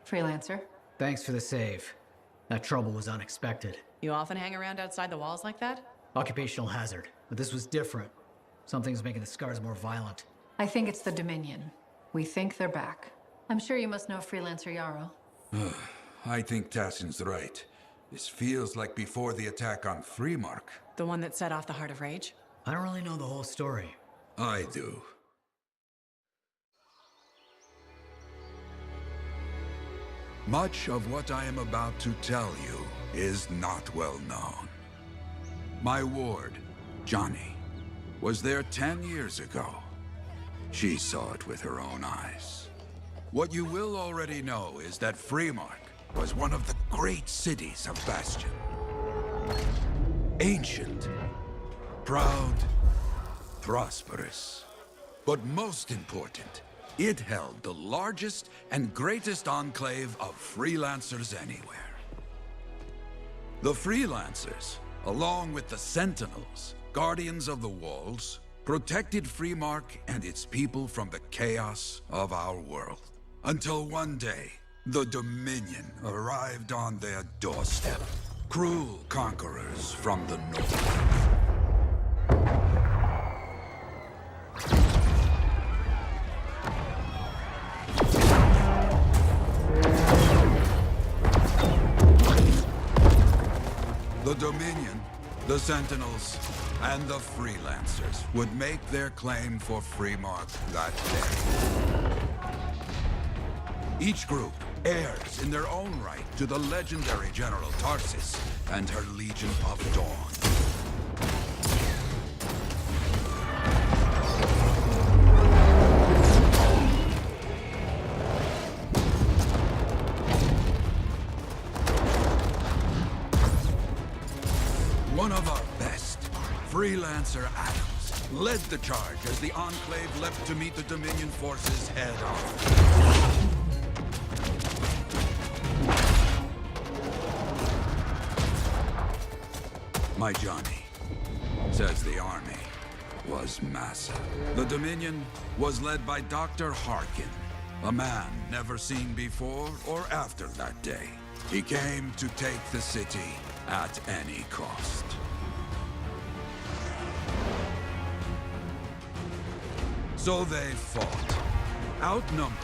Freelancer. Thanks for the save. That trouble was unexpected. You often hang around outside the walls like that? Occupational hazard, but this was different. Something's making the scars more violent. I think it's the Dominion. We think they're back. I'm sure you must know Freelancer Yarrow. I think Tassin's right. This feels like before the attack on Freemark. The one that set off the Heart of Rage? I don't really know the whole story. I do. Much of what I am about to tell you is not well known. My ward, Johnny, was there 10 years ago. She saw it with her own eyes. What you will already know is that Freemark was one of the great cities of Bastion. Ancient, proud, prosperous. But most important, it held the largest and greatest enclave of freelancers anywhere. The freelancers, along with the Sentinels, guardians of the walls, protected Freemark and its people from the chaos of our world. Until one day, the Dominion arrived on their doorstep. Cruel conquerors from the north. The Dominion, the Sentinels, and the Freelancers would make their claim for Freemark that day. Each group heirs in their own right to the legendary General Tarsis and her Legion of Dawn. One of our best, Freelancer Adams, led the charge as the Enclave leapt to meet the Dominion forces head-on. My Johnny says the army was massive. The Dominion was led by Dr. Harkin, a man never seen before or after that day. He came to take the city at any cost. So they fought. Outnumbered,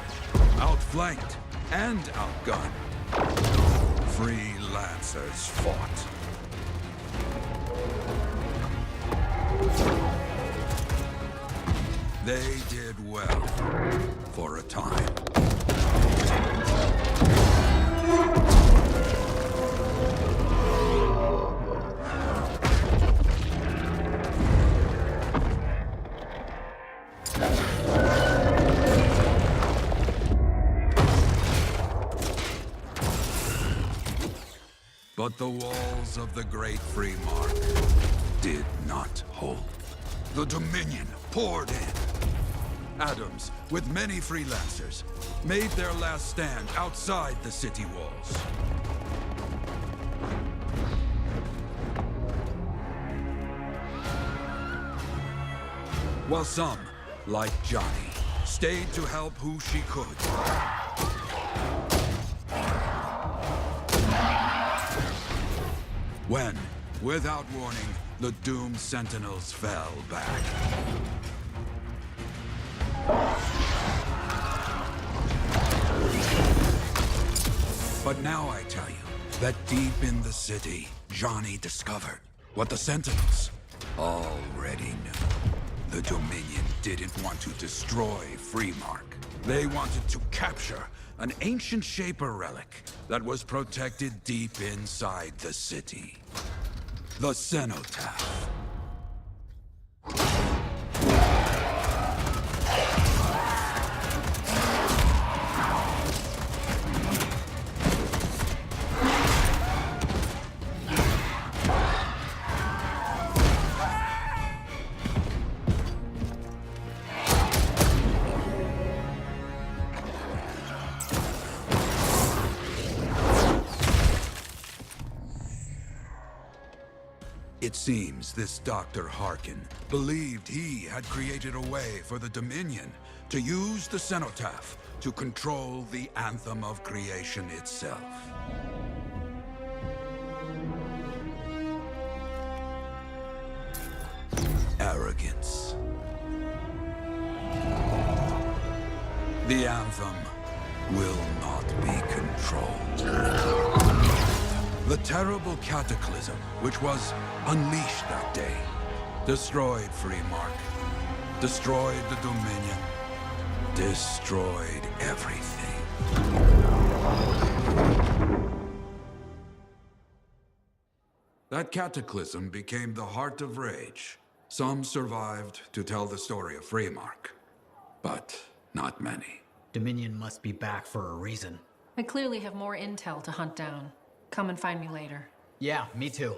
outflanked, and outgunned. Freelancers fought. They did well for a time. But the walls of the Great Freemark did not hold. The Dominion poured in. Adams, with many freelancers, made their last stand outside the city walls. While some, like Johnny, stayed to help who she could. When, without warning, the doomed Sentinels fell back. But now I tell you that deep in the city, Johnny discovered what the Sentinels already knew. The Dominion didn't want to destroy Freemark. They wanted to capture an ancient Shaper relic that was protected deep inside the city. The Cenotaph. It seems this Dr. Harkin believed he had created a way for the Dominion to use the cenotaph to control the anthem of creation itself. Arrogance. The anthem will not be controlled. The terrible cataclysm which was unleashed that day destroyed Freemark, destroyed the Dominion, destroyed everything. That cataclysm became the heart of rage. Some survived to tell the story of Freemark, but not many. Dominion must be back for a reason. I clearly have more intel to hunt down. Come and find me later. Yeah, me too.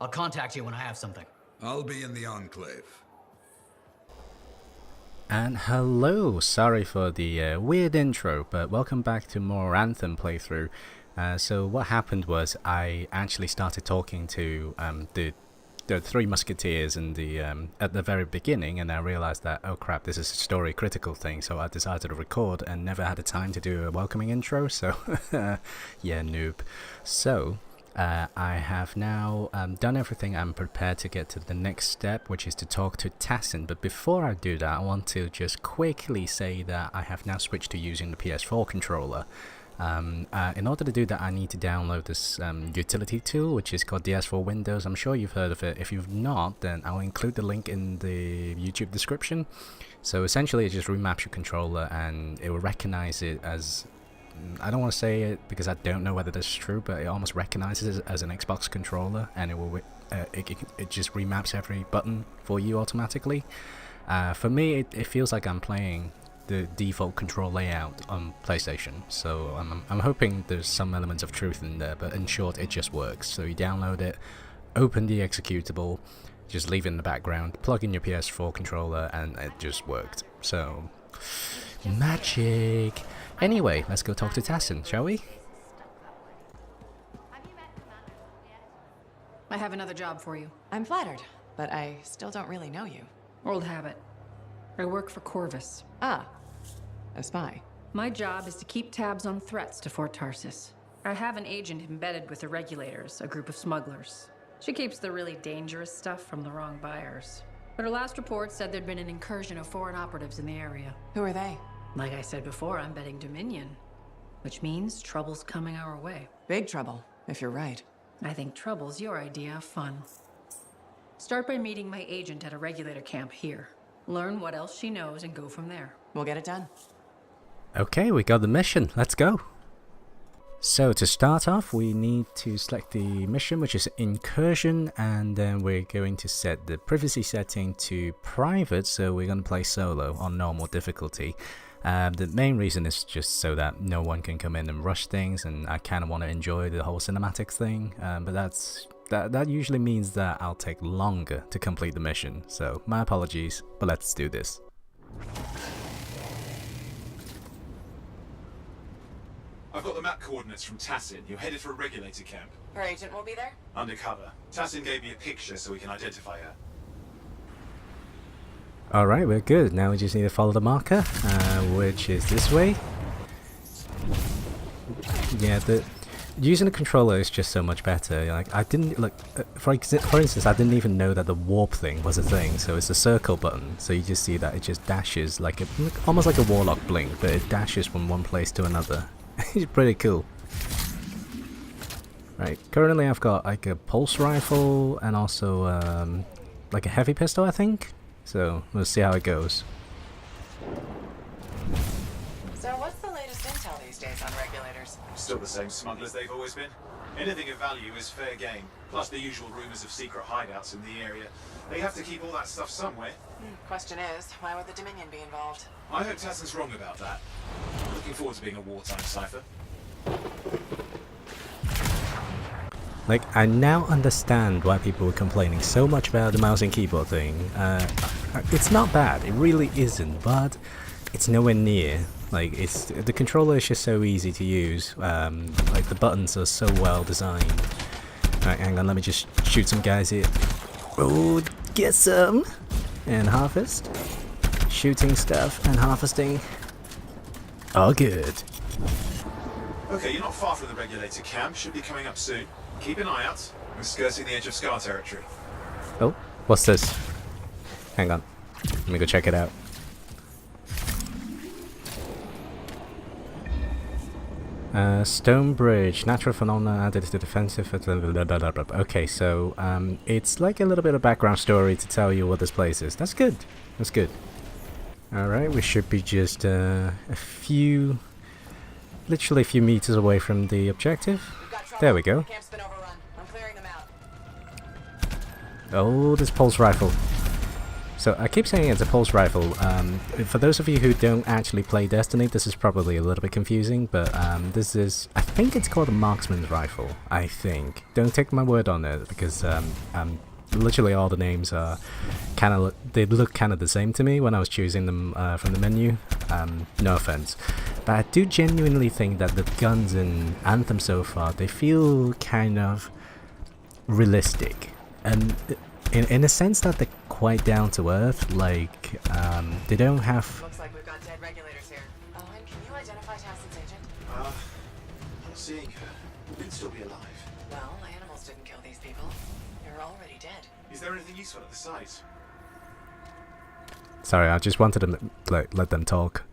I'll contact you when I have something. I'll be in the Enclave. And hello, sorry for the weird intro, but welcome back to more Anthem playthrough. So what happened was I actually started talking to the Three Musketeers in the at the very beginning, and I realized that, oh crap, this is a story critical thing, so I decided to record and never had the time to do a welcoming intro, so yeah, noob. So I have now done everything. I'm prepared to get to the next step, which is to talk to Tassin. But before I do that, I want to just quickly say that I have now switched to using the PS4 controller. In order to do that, I need to download this utility tool, which is called DS for Windows. I'm sure you've heard of it. If you've not, then I'll include the link in the YouTube description. So essentially, it just remaps your controller, and it will recognize it as... I don't want to say it because I don't know whether this is true, but it almost recognizes it as an Xbox controller, and it will it just remaps every button for you automatically. For me, it feels like I'm playing the default control layout on PlayStation, so I'm hoping there's some elements of truth in there, but in short, it just works. So you download it, open the executable, just leave it in the background, plug in your PS4 controller, and it just worked. So, magic! Anyway, let's go talk to Tassin, shall we? I have another job for you. I'm flattered, but I still don't really know you. Old habit. I work for Corvus. Ah, a spy. My job is to keep tabs on threats to Fort Tarsis. I have an agent embedded with the regulators, a group of smugglers. She keeps the really dangerous stuff from the wrong buyers. But her last report said there'd been an incursion of foreign operatives in the area. Who are they? Like I said before, I'm betting Dominion. Which means trouble's coming our way. Big trouble, if you're right. I think trouble's your idea of fun. Start by meeting my agent at a regulator camp here. Learn what else she knows and go from there. We'll get it done. Okay, we got the mission. Let's go. So to start off, we need to select the mission, which is Incursion, and then we're going to set the privacy setting to private, so we're going to play solo on normal difficulty. The main reason is just so that no one can come in and rush things, and I kind of want to enjoy the whole cinematic thing, but that usually means that I'll take longer to complete the mission, so my apologies, but let's do this. I've got the map coordinates from Tassin. You're headed for a regulator camp. Her agent will be there? Undercover. Tassin gave me a picture so we can identify her. Alright, we're good. Now we just need to follow the marker, which is this way. Yeah, using the controller is just so much better. Like, I didn't look. For instance, I didn't even know that the warp thing was a thing. So it's a circle button. So you just see that it just dashes like almost like a warlock blink, but it dashes from one place to another. It's pretty cool. Right. Currently, I've got like a pulse rifle and also like a heavy pistol, I think. So we'll see how it goes. So what's the latest intel these days on regulators? Still the same smugglers they've always been. Anything of value is fair game. Plus the usual rumors of secret hideouts in the area. They have to keep all that stuff somewhere. Question is, why would the Dominion be involved? I hope Tassin's wrong about that. Looking forward to being a wartime cipher. Like, I now understand why people were complaining so much about the mouse and keyboard thing. It's not bad, it really isn't, but it's nowhere near. Like, the controller is just so easy to use. Like, the buttons are so well designed. Right, hang on, let me just shoot some guys here. Oh, get some! And harvest. shooting stuff and harvesting. Oh, good. Okay, you're not far from the regulator camp. Should be coming up soon. Keep an eye out. We're skirting the edge of Scar territory. Oh, what's this? Hang on. Let me go check it out. Stone bridge, natural phenomena added to defensive. Okay, so it's like a little bit of background story to tell you what this place is. That's good. That's good. Alright, we should be just literally a few meters away from the objective. There we go. The camp's been overrun. I'm clearing them out. Oh, this pulse rifle. So I keep saying it's a pulse rifle. For those of you who don't actually play Destiny, this is probably a little bit confusing, but this is, I think it's called a marksman's rifle, I think. Don't take my word on it, because literally all the names are kind of, they look kind of the same to me when I was choosing them from the menu. No offense. But I do genuinely think that the guns in Anthem so far, they feel kind of realistic. And in a sense that they're quite down to earth, like they don't have. Looks like we've got dead regulators here. Owen, can you identify Tassin's agent? Not seeing her. We'd still be alive. Well, animals didn't kill these people. They're already dead. Is there anything useful at the site? Sorry, I just wanted to let them talk,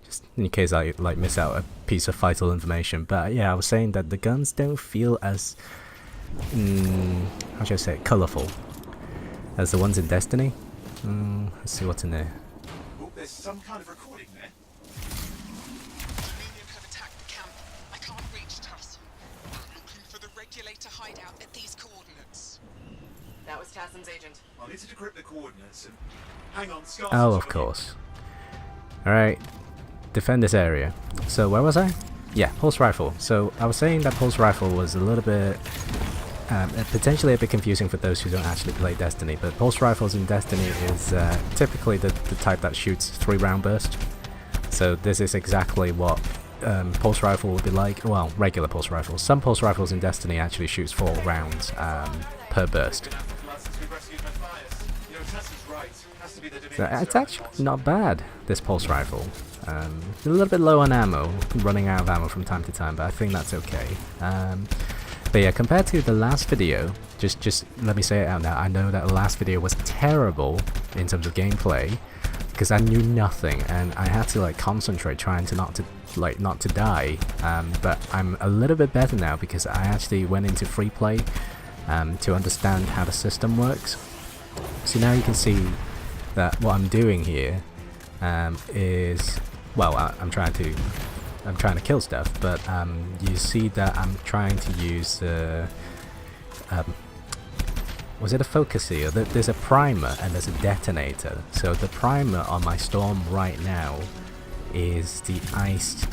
just in case I miss out a piece of vital information. But yeah, I was saying that the guns don't feel as how should I say it, colourful as the ones in Destiny. Let's see what's in there. Oh, there's some kind of recording there. Dominion have attacked the camp. I can't reach Tuss. I'm looking for the regulator hideout at these coordinates. That was Tassin's agent. I'll need to decrypt the coordinates and... Hang on, Scar's Oh, on of top course. Alright, defend this area. So where was I? Yeah, pulse rifle. So I was saying that pulse rifle was a little bit potentially a bit confusing for those who don't actually play Destiny, but pulse rifles in Destiny is typically the type that shoots 3-round burst. So this is exactly what pulse rifle would be like. Well, regular pulse rifles. Some pulse rifles in Destiny actually shoots 4 rounds per burst. So it's actually not bad, this pulse rifle. A little bit low on ammo, running out of ammo from time to time, but I think that's okay. But yeah, compared to the last video, just let me say it out now, I know that the last video was terrible in terms of gameplay, because I knew nothing, and I had to like concentrate trying to not to die. But I'm a little bit better now, because I actually went into free play to understand how the system works. So now you can see that what I'm doing here is, well, I'm trying to kill stuff, but you see that I'm trying to use was it a focuser? There's a primer and there's a detonator. So the primer on my storm right now is the ice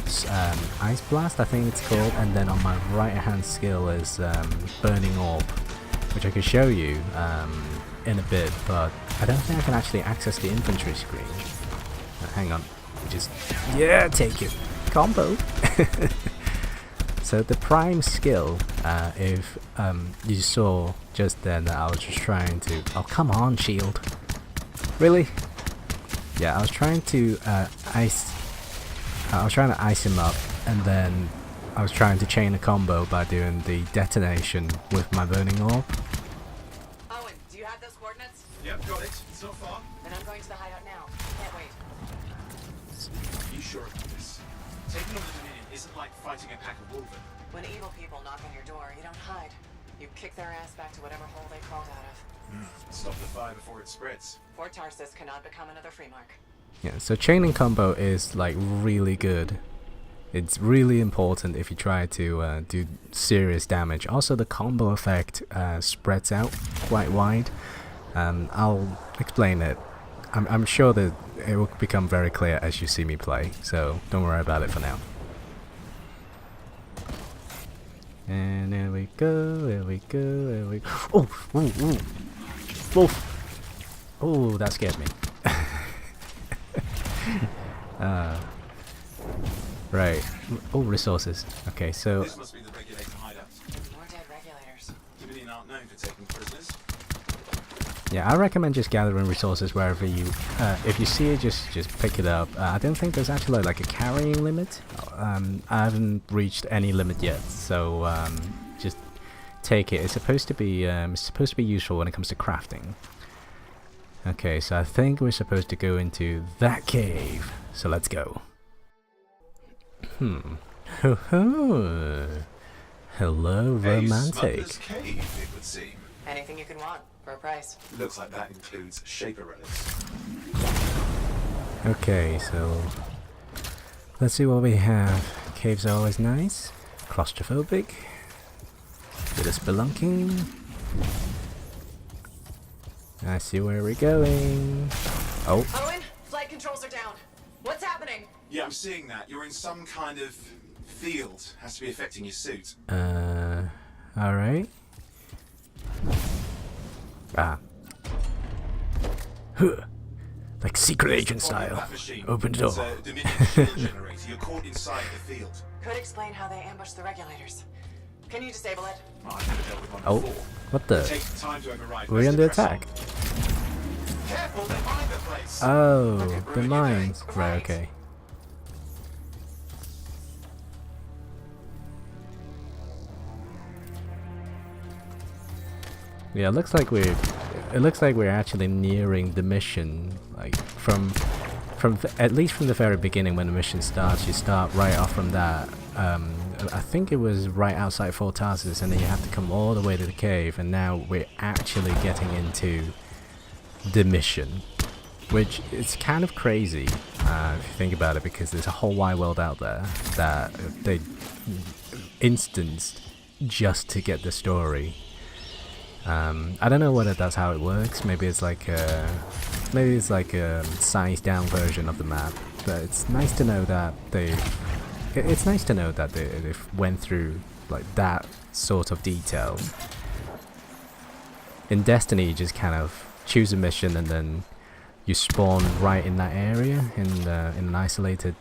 blast, I think it's called, and then on my right hand skill is burning orb, which I can show you in a bit, but I don't think I can actually access the infantry screen. Hang on, just take it. Combo. So the prime skill, if you saw just then that I was just trying to, oh come on shield, really? Yeah, I was trying to ice him up, and then I was trying to chain a combo by doing the detonation with my burning orb. Owen, do you have those coordinates? Yep, got it. It's not far. Then I'm going to the hideout now. Can't wait. Are you sure about this? Taking on the Dominion isn't like fighting a pack of wolven. When evil people knock on your door, you don't hide. You kick their ass back to whatever hole they crawled out of. Stop the fire before it spreads. Fort Tarsus cannot become another free mark. Yeah, so chaining combo is like really good. It's really important if you try to do serious damage. Also, the combo effect spreads out quite wide. I'll explain it. I'm sure that it will become very clear as you see me play, so don't worry about it for now. And there we go, there we go, there we go. Oh, ooh, ooh. Oh, oh, that scared me. Right. Oh, resources. Okay, so This must be the regulator hideout. More dead regulators. Dominion aren't known for taking prisoners. Yeah, I recommend just gathering resources wherever you, if you see it, just pick it up. I don't think there's actually like a carrying limit. I haven't reached any limit yet, so just take it. It's supposed to be useful when it comes to crafting. Okay, so I think we're supposed to go into that cave. So let's go. Ho ho. Hello, romantic. Cave, it would seem. Anything you can want for a price. Looks like that includes shaper relics. Okay, so let's see what we have. Caves are always nice. Claustrophobic. Bit of spelunking. I see where we're going. Oh. Owen, flight controls are down. What's happening? Yeah, I'm seeing that. You're in some kind of field. Has to be affecting your suit. Alright. Ah. Huh. Like secret agent style. Open door. It's a Dominion shield generator. You're caught inside the field. Could explain how they ambushed the regulators. Can you disable it? I've never dealt with one Oh, before. what the? It takes time to override. We're under attack. Careful, they mine the place. Oh, the ruin your mines. day. Right, okay. Yeah, it looks like we're actually nearing the mission. Like at least from the very beginning when the mission starts, you start right off from that. I think it was right outside Fort Tarsus, and then you have to come all the way to the cave, and now we're actually getting into the mission, which is kind of crazy if you think about it, because there's a whole wide world out there that they instanced just to get the story. I don't know whether that's how it works. Maybe it's like a sized down version of the map, but it's nice to know that they went through like that sort of detail. In Destiny, you just kind of choose a mission and then you spawn right in that area in an isolated.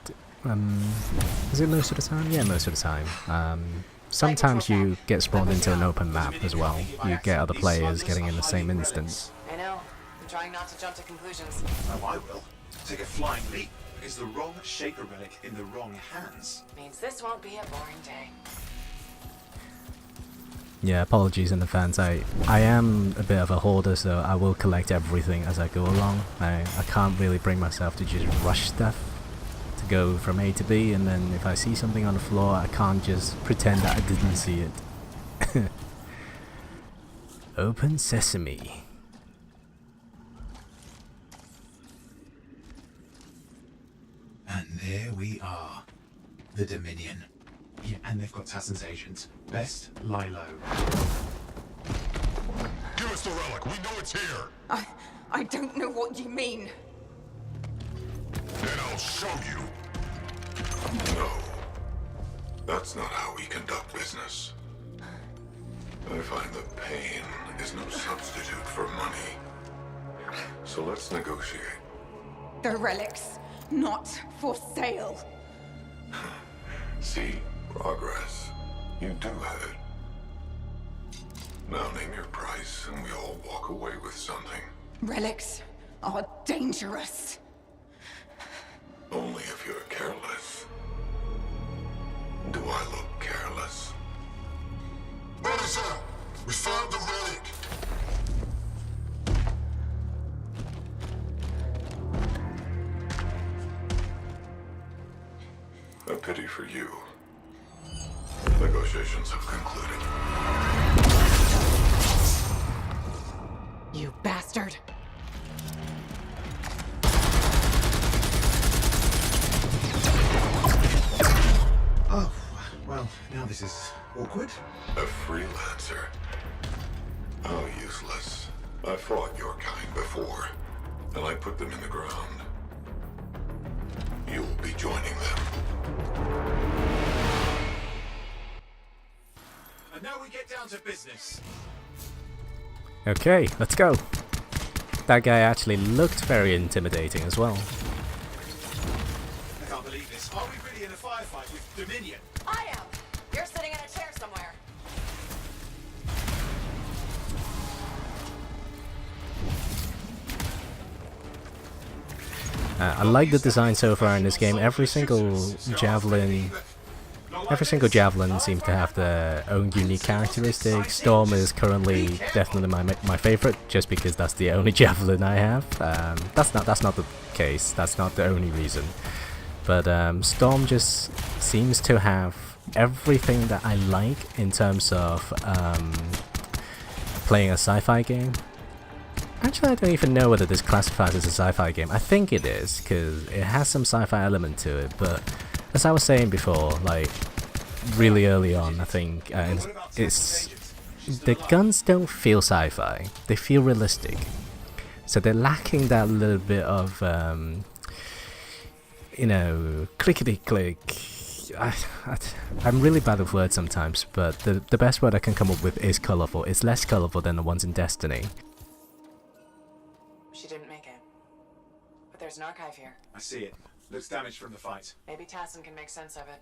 Is it most of the time? Yeah, most of the time. Sometimes you get spawned into an open map as well. You get other players getting in the same instance. I know. I'm trying not to jump to conclusions. Oh, I will. Take a flying leap. Is the wrong shaper relic in the wrong hands? Means this won't be a boring day. Yeah, apologies in advance. I am a bit of a hoarder, so I will collect everything as I go along. I can't really bring myself to just rush stuff, to go from A to B, and then if I see something on the floor, I can't just pretend that I didn't see it. Open sesame. And there we are. The Dominion. Yeah, and they've got Tassin's agents. Best lie low. Give us the relic. We know it's here. I don't know what you mean. Then I'll show you. No. That's not how we conduct business. I find that pain is no substitute for money. So let's negotiate. The relics, not for sale. See, progress. You do have it. Now name your price and we all walk away with something. Relics are dangerous. Only if you're careless. Do I look careless? Brothers out. We found the relic. A pity for you. Negotiations have concluded. You bastard. Oh, well, now this is awkward. A freelancer. How useless. I fought your kind before, and I put them in the ground. You'll be joining them. And now we get down to business. Okay, let's go. That guy actually looked very intimidating as well. I can't believe this. Are we really in a firefight with Dominion? I am! You're sitting in a chair somewhere. I like the design so far in this game. Every single javelin seems to have their own unique characteristics. Storm is currently definitely my favorite, just because that's the only javelin I have. That's not the case. That's not the only reason. But Storm just seems to have everything that I like in terms of playing a sci-fi game. Actually, I don't even know whether this classifies as a sci-fi game. I think it is, because it has some sci-fi element to it, but as I was saying before, like, really early on, I think, it's the guns don't feel sci-fi, they feel realistic. So they're lacking that little bit of, you know, clickety-click. I'm really bad with words sometimes, but the best word I can come up with is colourful. It's less colourful than the ones in Destiny. She didn't make it. But there's an archive here. I see it. Looks damaged from the fight. Maybe Tassin can make sense of it.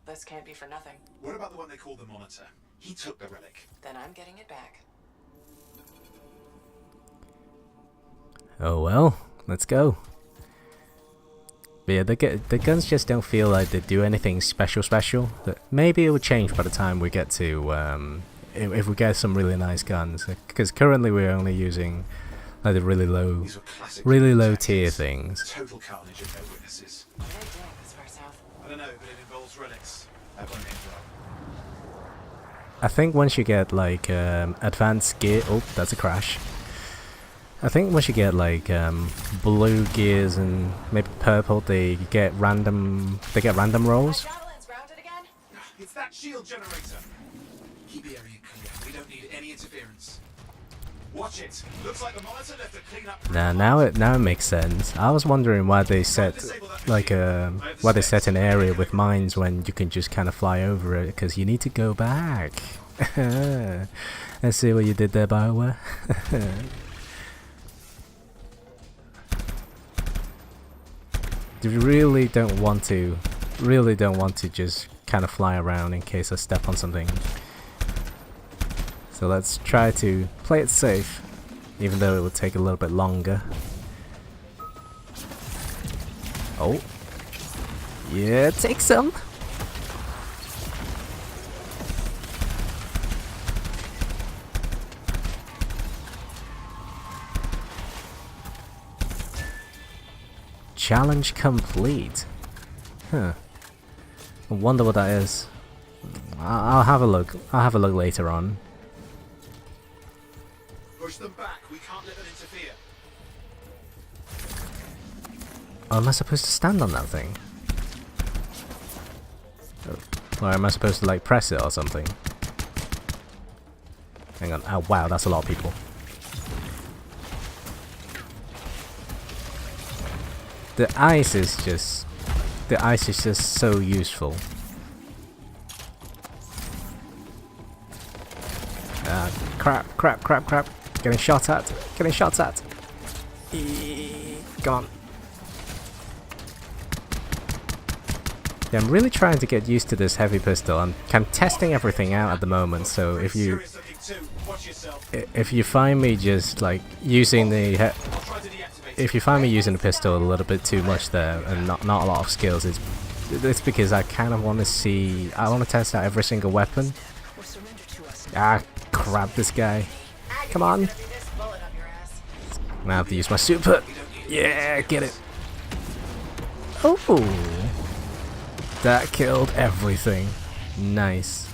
This can't be for nothing. What about the one they call the Monitor? He took the relic. Then I'm getting it back. Oh well, let's go. But yeah, the guns just don't feel like they do anything special. Maybe it will change by the time we get to, if we get some really nice guns. Because currently we're only using like the really low tier things. Total carnage and no witnesses. What are they doing this far south? I don't know, but it involves relics. That won't end well. I think once you get like advanced gear, oh, that's a crash. I think once you get like blue gears and maybe purple, they get random rolls. My javelin's grounded again? It's that shield generator. Keep the area clear. We don't need any interference. Watch it. Looks like the Monitor left a clean up. Now it makes sense. I was wondering why they set like why they set an area with mines when you can just kind of fly over it, because you need to go back. Let's see what you did there, BioWare. You really don't want to just kind of fly around in case I step on something. So let's try to play it safe, even though it will take a little bit longer. Oh. Yeah, take some. Challenge complete. Huh. I wonder what that is. I'll have a look. I'll have a look later on. Push them back. We can't let them interfere. Oh, am I supposed to stand on that thing? Or am I supposed to like press it or something? Hang on. Oh wow, that's a lot of people. The ice is just so useful. Crap. Getting shot at. Come on. Yeah, I'm really trying to get used to this heavy pistol. I'm testing everything out at the moment, so if you find me just like using the pistol a little bit too much there and not a lot of skills, it's because I kind of want to test out every single weapon. Ah, crap, this guy. Come on. I have to use my super. Yeah, get it. Oh, that killed everything. Nice.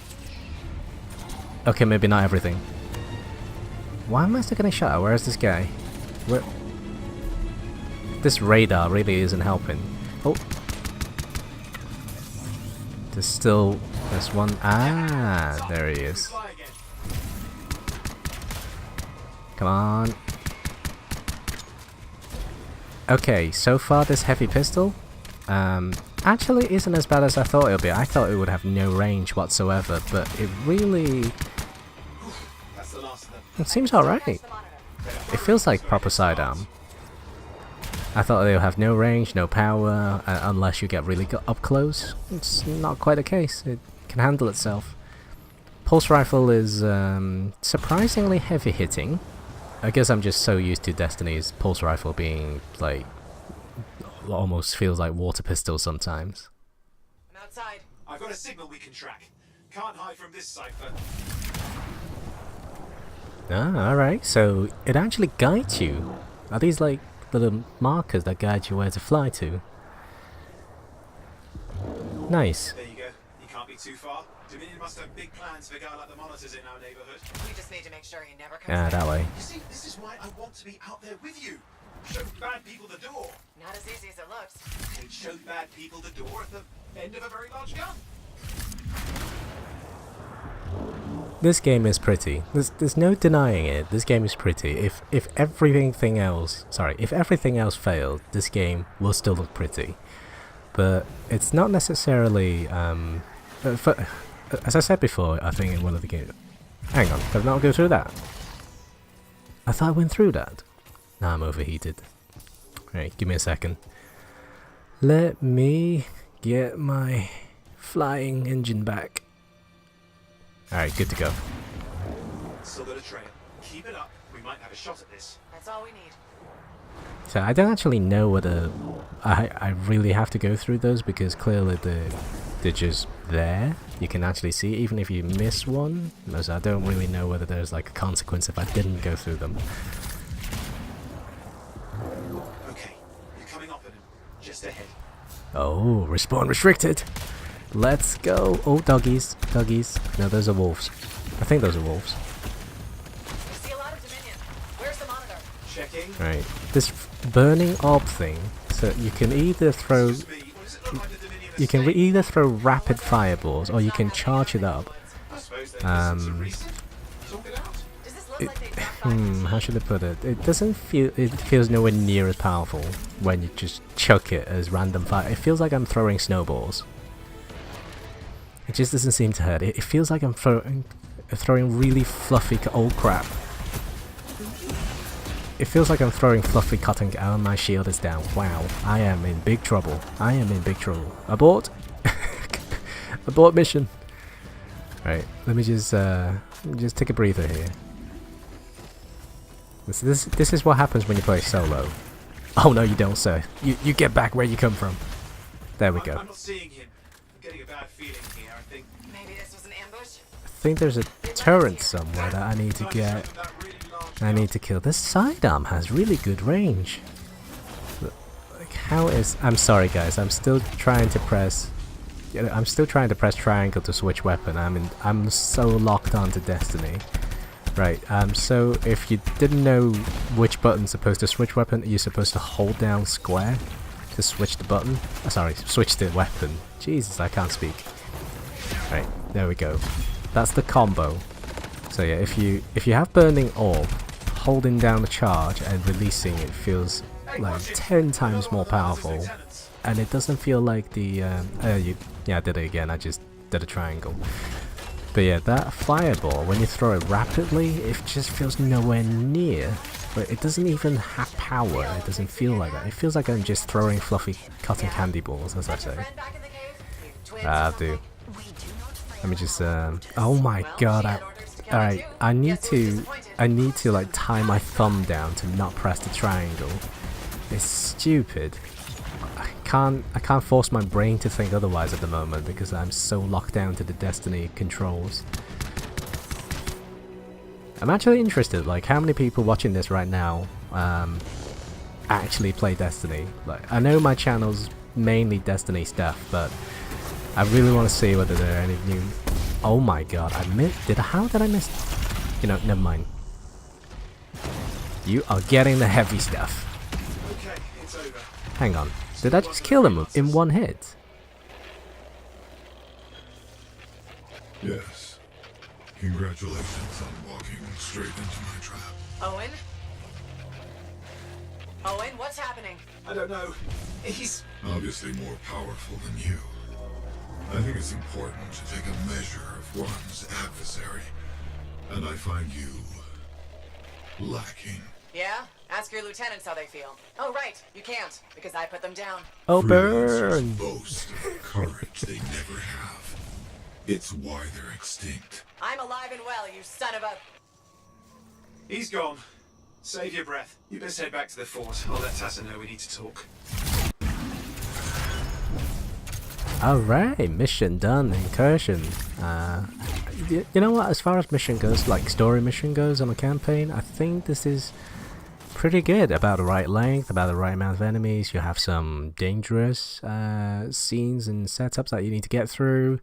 Okay, maybe not everything. Why am I still getting shot at? Where is this guy? Where? This radar really isn't helping. Oh. There's one. Ah, there he is. Come on. Okay, so far this heavy pistol actually isn't as bad as I thought it would be. I thought it would have no range whatsoever, but it really... It seems alright. It feels like proper sidearm. I thought they would have no range, no power, unless you get really up close. It's not quite the case. It can handle itself. Pulse rifle is surprisingly heavy hitting. I guess I'm just so used to Destiny's pulse rifle being like almost feels like water pistols sometimes. I'm outside. I've got a signal we can track. Can't hide from this cipher. Ah, alright, so it actually guides you. Are these like little markers that guide you where to fly to? Nice. There you go. You can't be too far. Dominion must have big plans for a guy like the monitors in our neighborhood. We just need to make sure he never comes Ah, back. that way. You see, this is why I want to be out there with you. Show bad people the door. Not as easy as it looks. And show bad people the door at the end of a very large gun. This game is pretty. There's no denying it. This game is pretty. If everything else failed, this game will still look pretty. But it's not necessarily as I said before, I think in one of the games. Hang on, did I not go through that? I thought I went through that. Nah, I'm overheated. Right, give me a second. Let me get my flying engine back. Alright, good to go. Still got a trail. Keep it up. We might have a shot at this. That's all we need. So I don't actually know whether I really have to go through those, because clearly they're just there. You can actually see even if you miss one. So I don't really know whether there's like a consequence if I didn't go through them. Okay, you're coming up on him. Just ahead. Oh, respawn restricted. Let's go. Oh, doggies. Doggies. No, those are wolves. I think those are wolves. We see a lot of Dominion. Where's the monitor? Checking. Right. This burning orb thing. So you can either throw... You can either throw rapid fireballs, or you can charge it up. How should I put it? It doesn't feel... It feels nowhere near as powerful when you just chuck it as random fire. It feels like I'm throwing snowballs. It just doesn't seem to hurt. It feels like I'm throwing really fluffy... Oh crap. It feels like I'm throwing fluffy cotton... Oh, my shield is down. Wow. I am in big trouble. I am in big trouble. Abort! Abort mission! Right, let me just take a breather here. This is what happens when you play solo. Oh no, you don't, sir. You get back where you come from. There we go. I'm not seeing him. I'm getting a bad feeling here, I think. Maybe this was an ambush? I think there's a turret somewhere that I need to get. I need to kill. This sidearm has really good range. Like, how is... I'm sorry guys, I'm still trying to press... I'm still trying to press triangle to switch weapon. I'm so locked onto Destiny. Right, so if you didn't know which button's supposed to switch weapon, you're supposed to hold down square to switch the button. Oh, sorry, switch the weapon. Jesus, I can't speak. Right, there we go. That's the combo. So yeah, if you have burning orb, holding down the charge and releasing it feels like 10 times more powerful, and it doesn't feel like the yeah, I did it again. I just did a triangle. But yeah, that fireball, when you throw it rapidly, it just feels nowhere near. But it doesn't even have power. It doesn't feel like that. It feels like I'm just throwing fluffy cotton candy balls, as I say. Ah, do. Let me just oh my god, alright, I need to like tie my thumb down to not press the triangle. It's stupid. I can't force my brain to think otherwise at the moment because I'm so locked down to the Destiny controls. I'm actually interested, like, how many people watching this right now actually play Destiny. Like, I know my channel's mainly Destiny stuff, but I really want to see whether there are any new... Oh my god, I missed... How did I miss... You know, never mind. You are getting the heavy stuff. Okay, it's over. Hang on. Did I just kill him in one hit? Yes. Congratulations on walking straight into my trap. Owen? Owen, what's happening? I don't know. He's... Obviously more powerful than you. I think it's important to take a measure of one's adversary. And I find you... lacking. Yeah? Ask your lieutenants how they feel. Oh, right. You can't, because I put them down. Oh, Freelancers burn! boast of a courage they never have. It's why they're extinct. I'm alive and well, you son of a... He's gone. Save your breath. You best head back to the fort. I'll let Tassa know we need to talk. Alright, mission done, Incursion. You know what, as far as mission goes, like story mission goes on a campaign, I think this is pretty good. About the right length, about the right amount of enemies. You have some dangerous scenes and setups that you need to get through.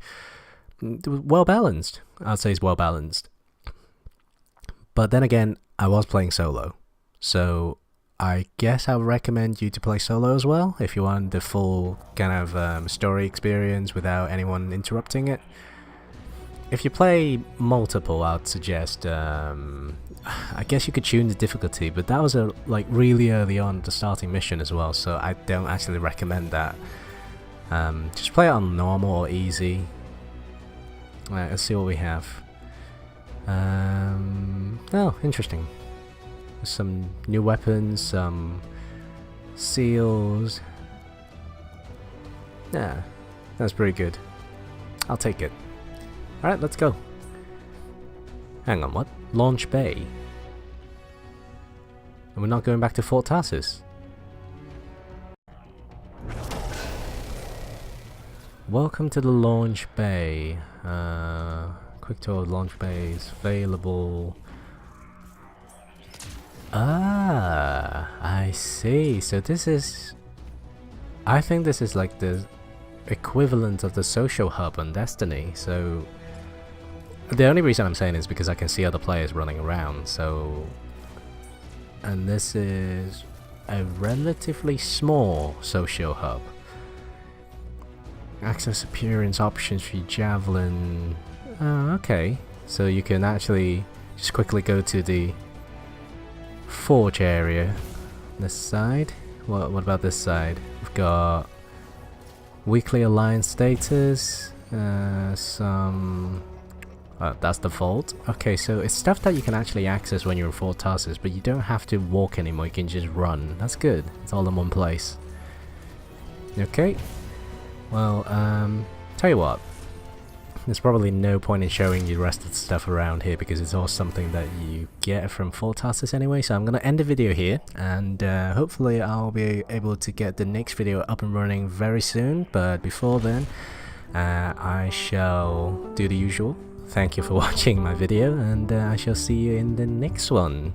Well balanced. I'd say it's well balanced. But then again, I was playing solo, so I guess I would recommend you to play solo as well if you want the full kind of story experience without anyone interrupting it. If you play multiple, I'd suggest I guess you could tune the difficulty, but that was like really early on the starting mission as well, so I don't actually recommend that. Just play it on normal or easy. Let's see what we have. Oh, interesting. Some new weapons, some seals. Yeah, that's pretty good. I'll take it. Alright, let's go. Hang on, what? Launch Bay. And we're not going back to Fort Tarsus. Welcome to the Launch Bay. Quick tour of Launch Bay is available. Ah, I see. So this is... I think this is like the equivalent of the social hub on Destiny. So the only reason I'm saying is because I can see other players running around. So, and this is a relatively small social hub. Access appearance options for your javelin. Oh, okay. So you can actually just quickly go to the forge area. This side. What about this side? We've got weekly alliance status. Some. That's the vault. Okay, so it's stuff that you can actually access when you're in Fort Tarsus, but you don't have to walk anymore. You can just run. That's good. It's all in one place. Okay. Well, tell you what. There's probably no point in showing you the rest of the stuff around here because it's all something that you get from Fort Tarsus anyway. So I'm going to end the video here, and hopefully I'll be able to get the next video up and running very soon. But before then, I shall do the usual. Thank you for watching my video, and I shall see you in the next one.